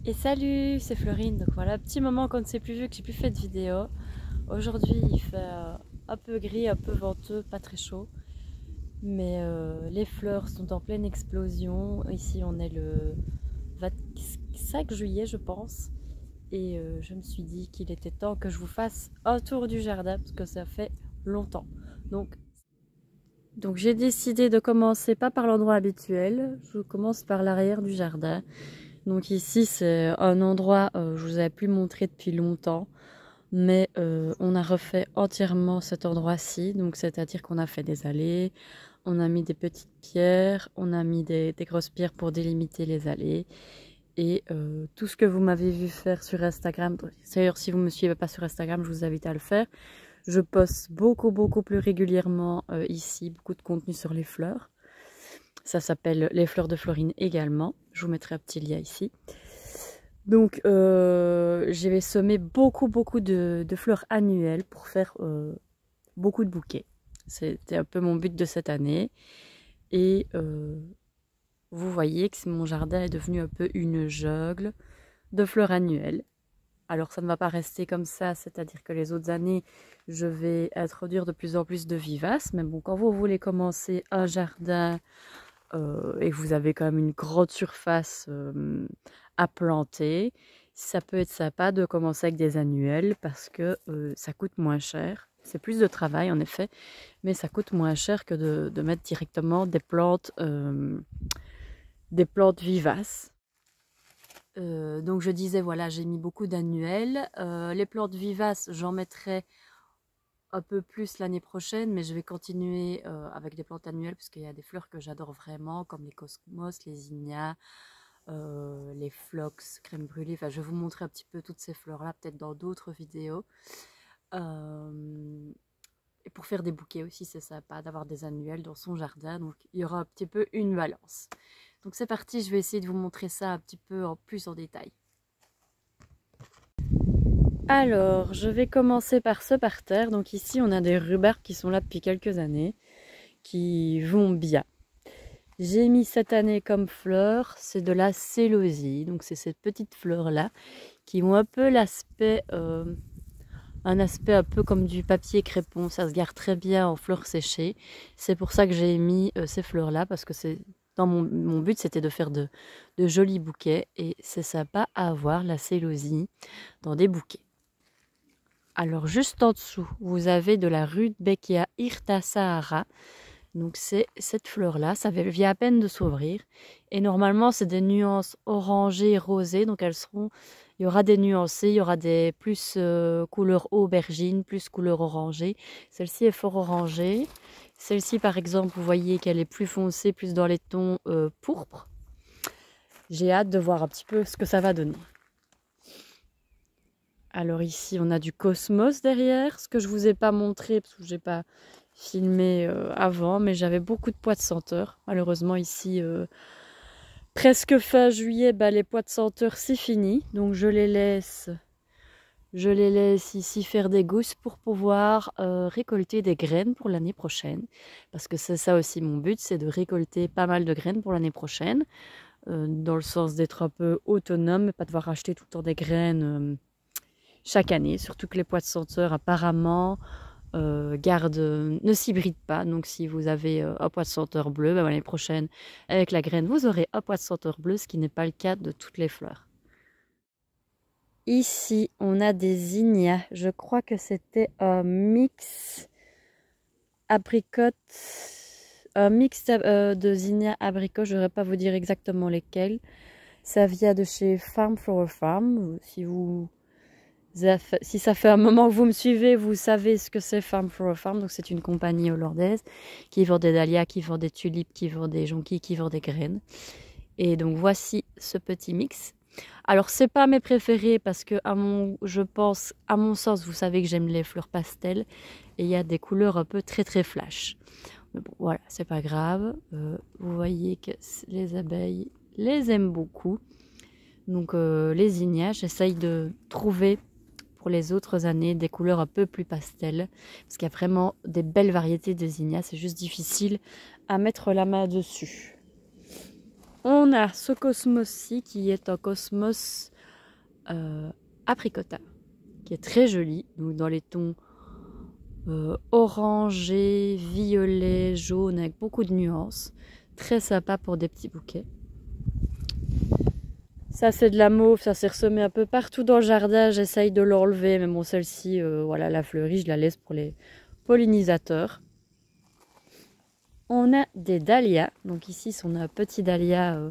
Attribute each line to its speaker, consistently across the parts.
Speaker 1: Et salut, c'est Florine. Donc voilà, petit moment quand c'est plus vieux que j'ai plus fait de vidéo. Aujourd'hui il fait un peu gris, un peu venteux, pas très chaud. Mais les fleurs sont en pleine explosion. Ici on est le 25 juillet je pense. Et je me suis dit qu'il était temps que je vous fasse un tour du jardin parce que ça fait longtemps. Donc, donc j'ai décidé de commencer pas par l'endroit habituel. Je commence par l'arrière du jardin. Donc ici c'est un endroit je vous avais plus montré depuis longtemps, mais on a refait entièrement cet endroit-ci, donc c'est-à-dire qu'on a fait des allées, on a mis des petites pierres, on a mis des grosses pierres pour délimiter les allées, et tout ce que vous m'avez vu faire sur Instagram, d'ailleurs si vous ne me suivez pas sur Instagram, je vous invite à le faire. Je poste beaucoup plus régulièrement ici, beaucoup de contenu sur les fleurs. Ça s'appelle Les Fleurs de Florine également. Je vous mettrai un petit lien ici. Donc, je vais semer beaucoup de fleurs annuelles pour faire beaucoup de bouquets. C'était un peu mon but de cette année. Et vous voyez que mon jardin est devenu un peu une jungle de fleurs annuelles. Alors, ça ne va pas rester comme ça, c'est-à-dire que les autres années, je vais introduire de plus en plus de vivaces. Mais bon, quand vous voulez commencer un jardin et que vous avez quand même une grande surface à planter, ça peut être sympa de commencer avec des annuels parce que ça coûte moins cher. C'est plus de travail en effet, mais ça coûte moins cher que de mettre directement des plantes vivaces. Donc je disais, voilà, j'ai mis beaucoup d'annuels. Les plantes vivaces, j'en mettrai un peu plus l'année prochaine, mais je vais continuer avec des plantes annuelles parce qu'il y a des fleurs que j'adore vraiment, comme les cosmos, les zinnias, les phlox, crème brûlée. Enfin, je vais vous montrer un petit peu toutes ces fleurs-là, peut-être dans d'autres vidéos. Et pour faire des bouquets aussi, c'est sympa d'avoir des annuels dans son jardin. Donc, il y aura un petit peu une balance. Donc, c'est parti. Je vais essayer de vous montrer ça un petit peu plus en détail. Alors, je vais commencer par ce parterre. Donc ici, on a des rhubarbes qui sont là depuis quelques années, qui vont bien. J'ai mis cette année comme fleur, c'est de la célosie. Donc c'est cette petite fleur-là, qui ont un peu l'aspect, un aspect un peu comme du papier crépon. Ça se garde très bien en fleurs séchées. C'est pour ça que j'ai mis ces fleurs-là, parce que c'est dans mon but, c'était de faire de jolis bouquets. Et c'est sympa à avoir, la célosie, dans des bouquets. Alors juste en dessous, vous avez de la Rudbeckia hirtasahara. Donc c'est cette fleur-là, ça vient à peine de s'ouvrir. Et normalement, c'est des nuances orangées, rosées. Donc elles seront, il y aura des nuancées, il y aura des plus couleur aubergine, plus couleur orangée. Celle-ci est fort orangée. Celle-ci, par exemple, vous voyez qu'elle est plus foncée, plus dans les tons pourpres. J'ai hâte de voir un petit peu ce que ça va donner. Alors ici, on a du cosmos derrière, ce que je vous ai pas montré parce que j'ai pas filmé avant, mais j'avais beaucoup de pois de senteur. Malheureusement ici, presque fin juillet, les pois de senteur c'est fini, donc je les laisse ici faire des gousses pour pouvoir récolter des graines pour l'année prochaine, parce que c'est ça aussi mon but, c'est de récolter pas mal de graines pour l'année prochaine, dans le sens d'être un peu autonome, et pas devoir acheter tout le temps des graines chaque année, surtout que les pois de senteur apparemment ne s'hybrident pas. Donc si vous avez un pois de senteur bleu, l'année prochaine avec la graine vous aurez un pois de senteur bleu, ce qui n'est pas le cas de toutes les fleurs. Ici on a des zinnias, je crois que c'était un mix abricot, un mix de zinnias abricot, je ne saurais pas vous dire exactement lesquels. Ça vient de chez Farm Flower Farm, si ça fait un moment que vous me suivez, vous savez ce que c'est Farm Flower Farm. Donc c'est une compagnie hollandaise qui vend des dahlias, qui vend des tulipes, qui vend des jonquilles, qui vend des graines. Et donc voici ce petit mix. Alors c'est pas mes préférés parce que je pense, à mon sens, vous savez que j'aime les fleurs pastel et il y a des couleurs un peu très flash. Mais bon voilà, c'est pas grave. Vous voyez que les abeilles les aiment beaucoup. Donc les zinnias, j'essaye de trouver pour les autres années des couleurs un peu plus pastel parce qu'il y a vraiment des belles variétés de zinnias, c'est juste difficile à mettre la main dessus. On a ce cosmos-ci qui est un cosmos apricota, qui est très joli, donc dans les tons orangé, violet, jaune, avec beaucoup de nuances. Très sympa pour des petits bouquets. Ça c'est de la mauve, ça s'est ressemé un peu partout dans le jardin, j'essaye de l'enlever, mais bon celle-ci, voilà, la fleurie, je la laisse pour les pollinisateurs. On a des dahlias, donc ici on a un petit dahlia,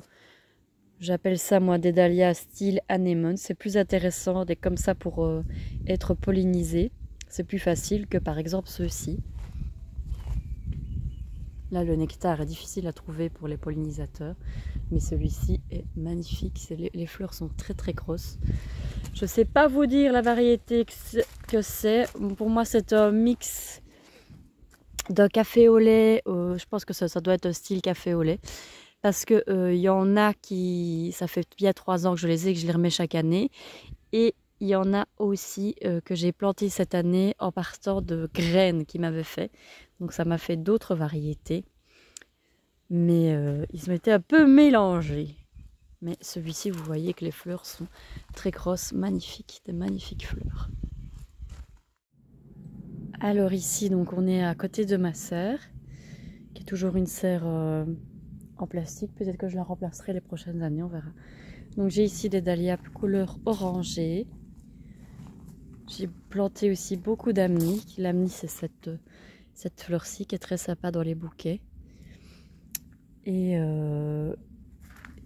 Speaker 1: j'appelle ça moi des dahlias style anémone, c'est plus intéressant d'être comme ça pour être pollinisé, c'est plus facile que par exemple ceux-ci. Là, le nectar est difficile à trouver pour les pollinisateurs, mais celui-ci est magnifique. Les fleurs sont très très grosses. Je ne sais pas vous dire la variété que c'est. Pour moi, c'est un mix d'un café au lait. Je pense que ça doit être un style café au lait. Parce qu'il y en a qui... Ça fait bien 3 ans que je les ai, que je les remets chaque année. Et il y en a aussi que j'ai planté cette année en partant de graines qu'ils m'avaient fait. Donc ça m'a fait d'autres variétés. Mais ils ont été un peu mélangés. Mais celui-ci, vous voyez que les fleurs sont très grosses, magnifiques, des magnifiques fleurs. Alors ici, donc on est à côté de ma serre, qui est toujours une serre en plastique. Peut-être que je la remplacerai les prochaines années, on verra. Donc j'ai ici des dahlias couleur orangée. J'ai planté aussi beaucoup d'amis. L'ami, c'est cette fleur-ci qui est très sympa dans les bouquets. Et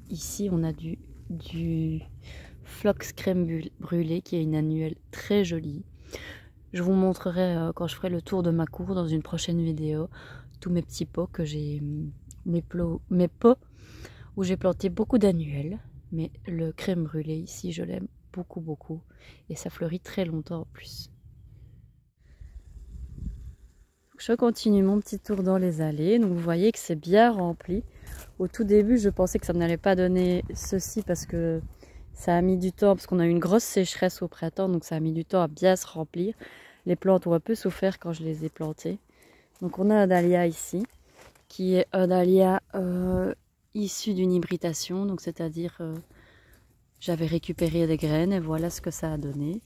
Speaker 1: ici, on a du Phlox crème brûlée qui est une annuelle très jolie. Je vous montrerai quand je ferai le tour de ma cour dans une prochaine vidéo tous mes petits pots que j'ai, mes pots où j'ai planté beaucoup d'annuelles. Mais le crème brûlée ici, je l'aime beaucoup beaucoup et ça fleurit très longtemps en plus. Je continue mon petit tour dans les allées. Donc vous voyez que c'est bien rempli. Au tout début, je pensais que ça n'allait pas donner ceci parce que ça a mis du temps, parce qu'on a eu une grosse sécheresse au printemps, donc ça a mis du temps à bien se remplir. Les plantes ont un peu souffert quand je les ai plantées. Donc on a un dahlia ici, qui est un dahlia issu d'une hybridation, donc c'est-à-dire j'avais récupéré des graines et voilà ce que ça a donné.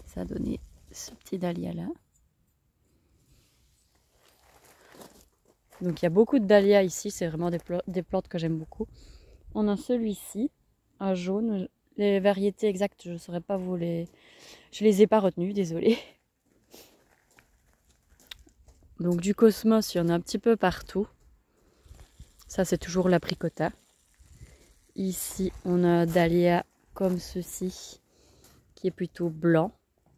Speaker 1: Ça a donné ce petit dahlia là. Donc il y a beaucoup de dahlias ici, c'est vraiment des plantes que j'aime beaucoup. On a celui-ci, un jaune. Les variétés exactes, je ne saurais pas vous les... Je les ai pas retenues, désolée. Donc du cosmos, il y en a un petit peu partout. Ça c'est toujours l'apricota. Ici on a un dahlia comme ceci, qui est plutôt blanc,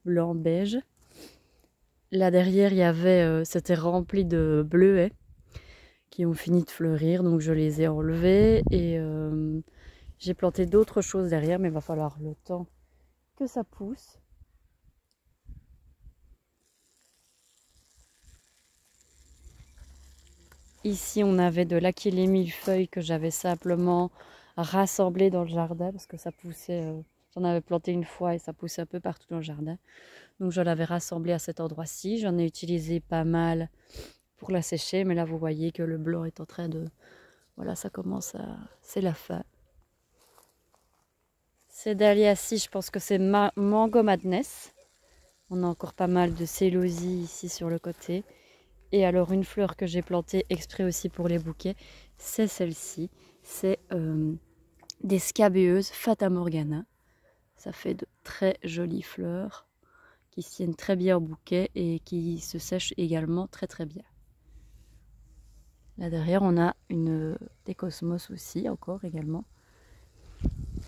Speaker 1: blanc-beige. Là derrière, il y avait, c'était rempli de bleuets qui ont fini de fleurir, donc je les ai enlevés et j'ai planté d'autres choses derrière, mais il va falloir le temps que ça pousse. Ici, on avait de l'achillée millefeuille que j'avais simplement rassemblé dans le jardin parce que ça poussait. J'en avais planté une fois et ça poussait un peu partout dans le jardin. Donc je l'avais rassemblé à cet endroit-ci. J'en ai utilisé pas mal pour la sécher, mais là vous voyez que le blanc est en train de... Voilà, ça commence à... C'est la fin. Ces dahlias-ci, je pense que c'est Mango Madness. On a encore pas mal de célosie ici sur le côté. Et alors une fleur que j'ai plantée exprès aussi pour les bouquets, c'est celle-ci. C'est des scabéeuses Fata Morgana. Ça fait de très jolies fleurs qui se tiennent très bien au bouquet et qui se sèchent également très très bien. Là derrière on a des cosmos aussi encore également.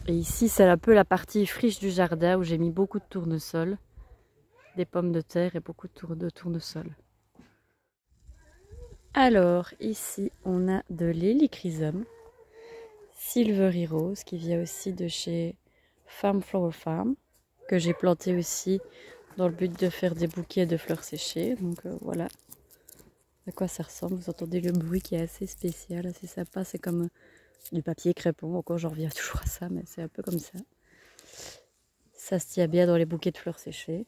Speaker 1: Et ici c'est un peu la partie friche du jardin où j'ai mis beaucoup de tournesol, des pommes de terre et beaucoup de tournesol. Alors ici on a de l'hélichrysum Silvery Rose qui vient aussi de chez Farm Flower Farm, que j'ai planté aussi dans le but de faire des bouquets de fleurs séchées. Donc voilà à quoi ça ressemble. Vous entendez le bruit qui est assez spécial, assez sympa. C'est comme du papier crépon. Encore j'en reviens toujours à ça, mais c'est un peu comme ça. Ça se tient bien dans les bouquets de fleurs séchées.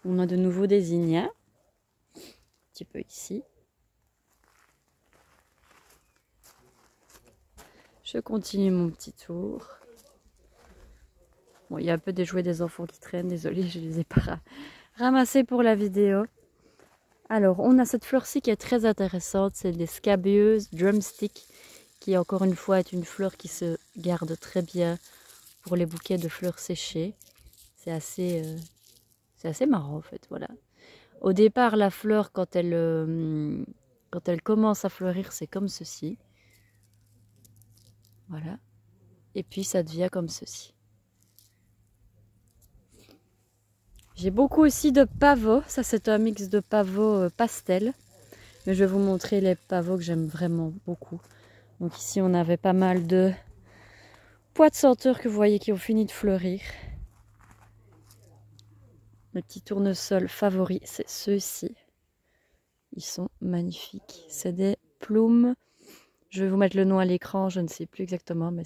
Speaker 1: On a de nouveau des zinnias, un petit peu ici. Je continue mon petit tour. Bon, il y a un peu des jouets des enfants qui traînent, désolée, je les ai pas ramassés pour la vidéo. Alors, on a cette fleur-ci qui est très intéressante, c'est des scabieuses drumstick, qui encore une fois est une fleur qui se garde très bien pour les bouquets de fleurs séchées. C'est assez marrant en fait, voilà. Au départ, la fleur, quand elle commence à fleurir, c'est comme ceci. Voilà. Et puis ça devient comme ceci. J'ai beaucoup aussi de pavots. Ça, c'est un mix de pavots pastel. Mais je vais vous montrer les pavots que j'aime vraiment beaucoup. Donc ici, on avait pas mal de pois de senteur que vous voyez qui ont fini de fleurir. Mes petits tournesols favoris, c'est ceux-ci. Ils sont magnifiques. C'est des plumes. Je vais vous mettre le nom à l'écran, je ne sais plus exactement, mais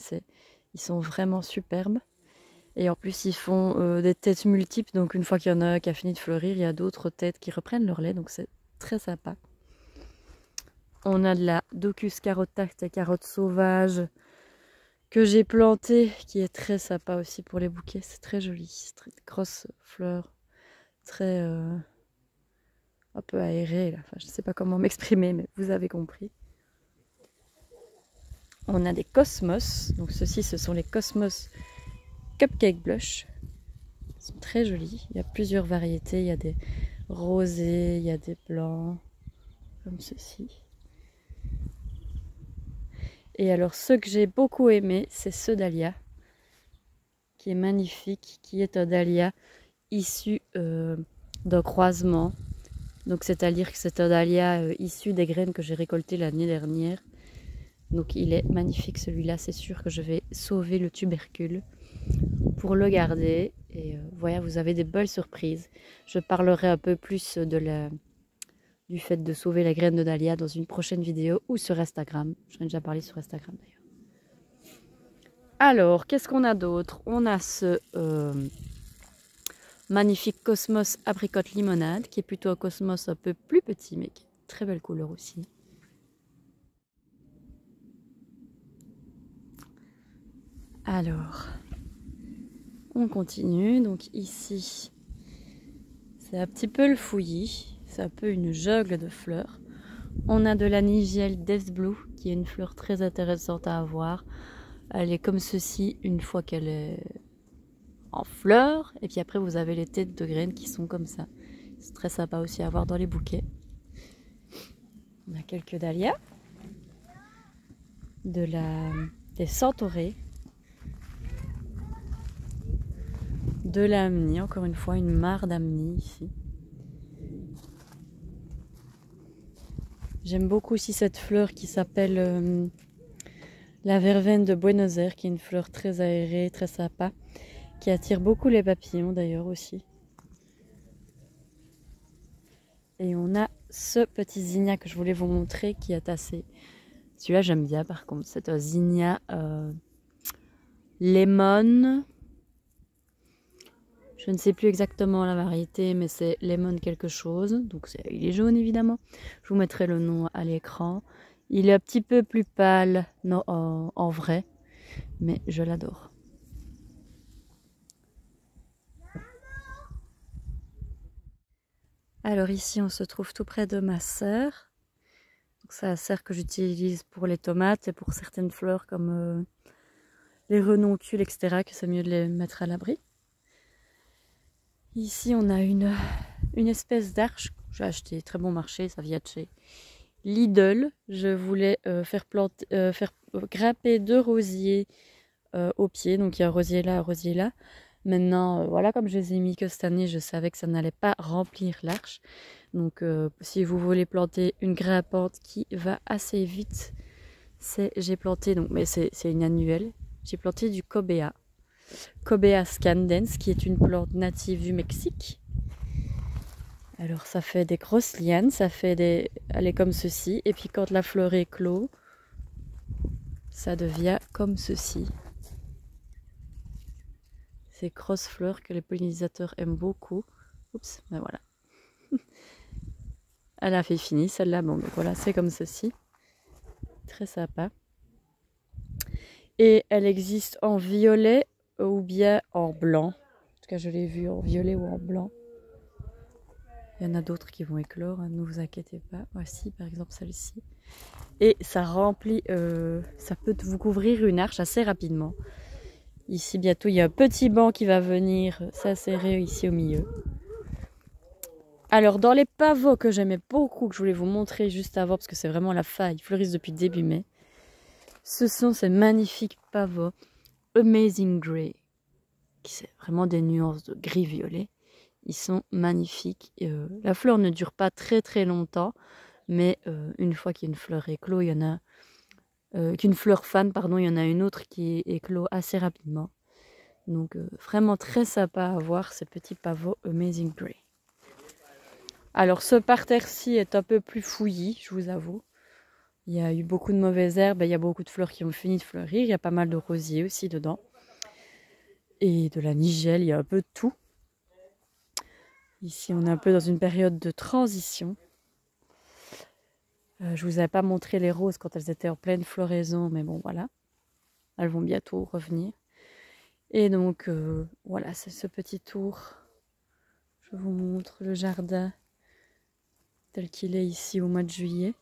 Speaker 1: ils sont vraiment superbes. Et en plus, ils font des têtes multiples. Donc une fois qu'il y en a un qui a fini de fleurir, il y a d'autres têtes qui reprennent leur lait. Donc c'est très sympa. On a de la Docus carotacte, la carotte sauvage que j'ai plantée, qui est très sympa aussi pour les bouquets. C'est très joli. C'est très grosses fleurs, très un peu aérées. Là. Enfin, je ne sais pas comment m'exprimer, mais vous avez compris. On a des cosmos, donc ceux-ci ce sont les cosmos cupcake blush. Ils sont très jolis, il y a plusieurs variétés, il y a des rosés, il y a des blancs, comme ceci. Et alors ceux que j'ai beaucoup aimés, c'est ce dahlia, qui est magnifique, qui est un dahlia issu d'un croisement. Donc c'est-à-dire que c'est un dahlia issu des graines que j'ai récoltées l'année dernière. Donc il est magnifique celui-là, c'est sûr que je vais sauver le tubercule pour le garder. Et voilà, vous avez des belles surprises. Je parlerai un peu plus du fait de sauver la graine de dahlia dans une prochaine vidéo ou sur Instagram. J'en ai déjà parlé sur Instagram d'ailleurs. Alors, qu'est-ce qu'on a d'autre? On a ce magnifique Cosmos Apricot Limonade, qui est plutôt un cosmos un peu plus petit, mais qui est très belle couleur aussi. Alors, on continue. Donc ici, c'est un petit peu le fouillis. C'est un peu une jungle de fleurs. On a de la Nigelle Death Blue, qui est une fleur très intéressante à avoir. Elle est comme ceci une fois qu'elle est en fleurs. Et puis après, vous avez les têtes de graines qui sont comme ça. C'est très sympa aussi à avoir dans les bouquets. On a quelques dahlias. Des centaurées. De l'amnie, encore une fois, une mare d'amnie ici. J'aime beaucoup aussi cette fleur qui s'appelle la verveine de Buenos Aires, qui est une fleur très aérée, très sympa, qui attire beaucoup les papillons d'ailleurs aussi. Et on a ce petit zinnia que je voulais vous montrer qui est assez... Celui-là j'aime bien par contre, c'est un zinnia lemon. Je ne sais plus exactement la variété, mais c'est lemon quelque chose. Donc il est jaune évidemment. Je vous mettrai le nom à l'écran. Il est un petit peu plus pâle en vrai, mais je l'adore. Alors ici, on se trouve tout près de ma serre. C'est la serre que j'utilise pour les tomates et pour certaines fleurs comme les renoncules, etc. que c'est mieux de les mettre à l'abri. Ici, on a une espèce d'arche que j'ai acheté, très bon marché, ça vient de chez Lidl. Je voulais faire grimper 2 rosiers au pied. Donc il y a un rosier là, un rosier là. Maintenant, voilà, comme je les ai mis que cette année, je savais que ça n'allait pas remplir l'arche. Donc si vous voulez planter une grimpante qui va assez vite, j'ai planté, donc, mais c'est une annuelle, j'ai planté du cobea. Cobea scandens, qui est une plante native du Mexique. Alors ça fait des grosses lianes, elle est comme ceci, et puis quand la fleur éclot, ça devient comme ceci. Ces grosses fleurs que les pollinisateurs aiment beaucoup. Oups, ben voilà. Elle a fait fini celle-là, bon donc voilà, c'est comme ceci. Très sympa. Et elle existe en violet ou bien en blanc. En tout cas, je l'ai vue en violet ou en blanc. Il y en a d'autres qui vont éclore, hein, ne vous inquiétez pas. Voici par exemple celle-ci. Et ça remplit, ça peut vous couvrir une arche assez rapidement. Ici bientôt il y a un petit banc qui va venir s'insérer ici au milieu. Alors dans les pavots que j'aimais beaucoup, que je voulais vous montrer juste avant, parce que c'est vraiment la faille, ils fleurissent depuis début mai. Ce sont ces magnifiques pavots Amazing Grey, qui c'est vraiment des nuances de gris-violet. Ils sont magnifiques. La fleur ne dure pas très très longtemps, mais une fois qu'une fleur éclot, il y en a qu'une fleur fan, pardon, il y en a une autre qui éclot assez rapidement. Donc vraiment très sympa à voir ces petits pavots Amazing Grey. Alors ce parterre-ci est un peu plus fouillis, je vous avoue. Il y a eu beaucoup de mauvaises herbes, il y a beaucoup de fleurs qui ont fini de fleurir. Il y a pas mal de rosiers aussi dedans. Et de la nigelle, il y a un peu de tout. Ici, on est un peu dans une période de transition. Je vous avais pas montré les roses quand elles étaient en pleine floraison, mais bon, voilà. Elles vont bientôt revenir. Et donc, voilà, c'est ce petit tour. Je vous montre le jardin tel qu'il est ici au mois de juillet.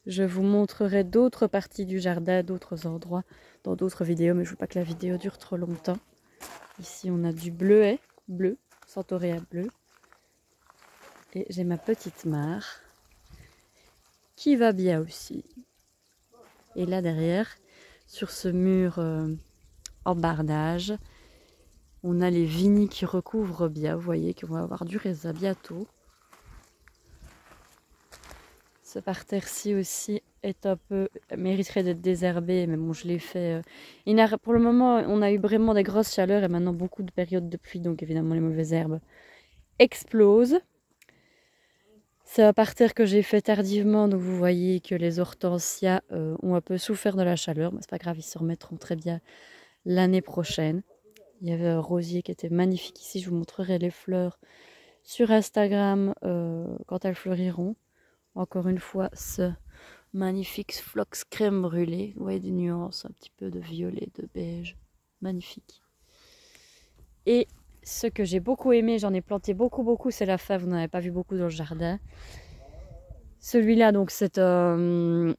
Speaker 1: Je vous montrerai d'autres parties du jardin, d'autres endroits, dans d'autres vidéos, mais je ne veux pas que la vidéo dure trop longtemps. Ici, on a du bleuet, bleu, Centauréa bleu. Et j'ai ma petite mare, qui va bien aussi. Et là, derrière, sur ce mur en bardage, on a les vignes qui recouvrent bien. Vous voyez qu'on va avoir du raisin bientôt. Ce parterre-ci aussi est un peu, mériterait d'être désherbé, mais bon, je l'ai fait. Pour le moment, on a eu vraiment des grosses chaleurs et maintenant beaucoup de périodes de pluie, donc évidemment les mauvaises herbes explosent. C'est un parterre que j'ai fait tardivement, donc vous voyez que les hortensias ont un peu souffert de la chaleur, mais c'est pas grave, ils se remettront très bien l'année prochaine. Il y avait un rosier qui était magnifique ici, je vous montrerai les fleurs sur Instagram quand elles fleuriront. Encore une fois, ce magnifique phlox crème brûlée. Vous voyez des nuances, un petit peu de violet, de beige. Magnifique. Et ce que j'ai beaucoup aimé, j'en ai planté beaucoup, c'est la fève. Vous n'en avez pas vu beaucoup dans le jardin. Celui-là, donc, c'est un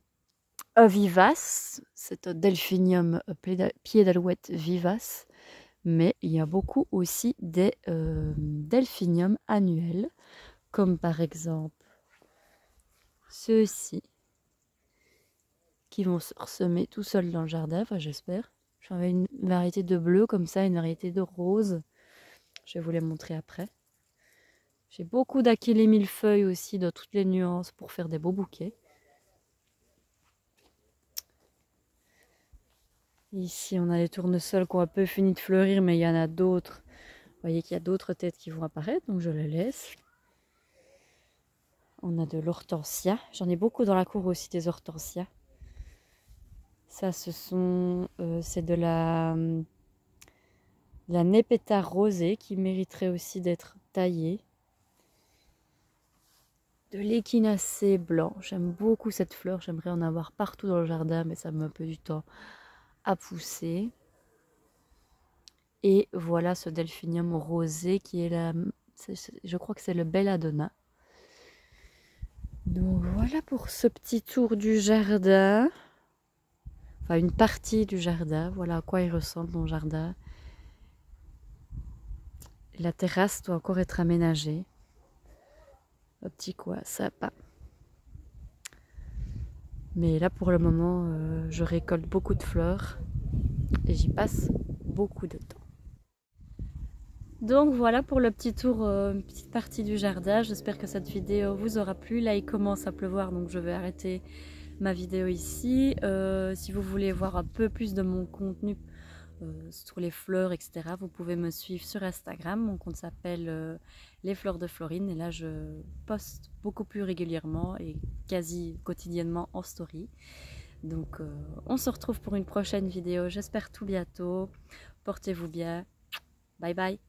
Speaker 1: vivace. C'est un delphinium pied d'alouette vivace. Mais il y a beaucoup aussi des delphiniums annuels. Comme par exemple ceux-ci, qui vont se ressemer tout seuls dans le jardin, enfin j'espère. J'en ai une variété de bleu comme ça, une variété de rose. Je vais vous les montrer après. J'ai beaucoup d'aquilées millefeuilles aussi dans toutes les nuances pour faire des beaux bouquets. Ici on a les tournesols qui ont un peu fini de fleurir, mais il y en a d'autres. Vous voyez qu'il y a d'autres têtes qui vont apparaître, donc je les laisse. On a de l'hortensia. J'en ai beaucoup dans la cour aussi, des hortensias. Ça, c'est de la Nepeta rosée qui mériterait aussi d'être taillée. De l'échinacée blanc. J'aime beaucoup cette fleur. J'aimerais en avoir partout dans le jardin, mais ça me met un peu du temps à pousser. Et voilà ce delphinium rosé qui est je crois que c'est le belladonna. Donc voilà pour ce petit tour du jardin. Enfin une partie du jardin. Voilà à quoi il ressemble mon jardin. La terrasse doit encore être aménagée. Un petit coin sympa. Mais là pour le moment, je récolte beaucoup de fleurs et j'y passe beaucoup de temps. Donc voilà pour le petit tour, une petite partie du jardin. J'espère que cette vidéo vous aura plu. Là il commence à pleuvoir donc je vais arrêter ma vidéo ici. Si vous voulez voir un peu plus de mon contenu sur les fleurs, etc., vous pouvez me suivre sur Instagram. Mon compte s'appelle Les Fleurs de Florine et là je poste beaucoup plus régulièrement et quasi quotidiennement en story. Donc on se retrouve pour une prochaine vidéo. J'espère tout bientôt. Portez-vous bien. Bye bye.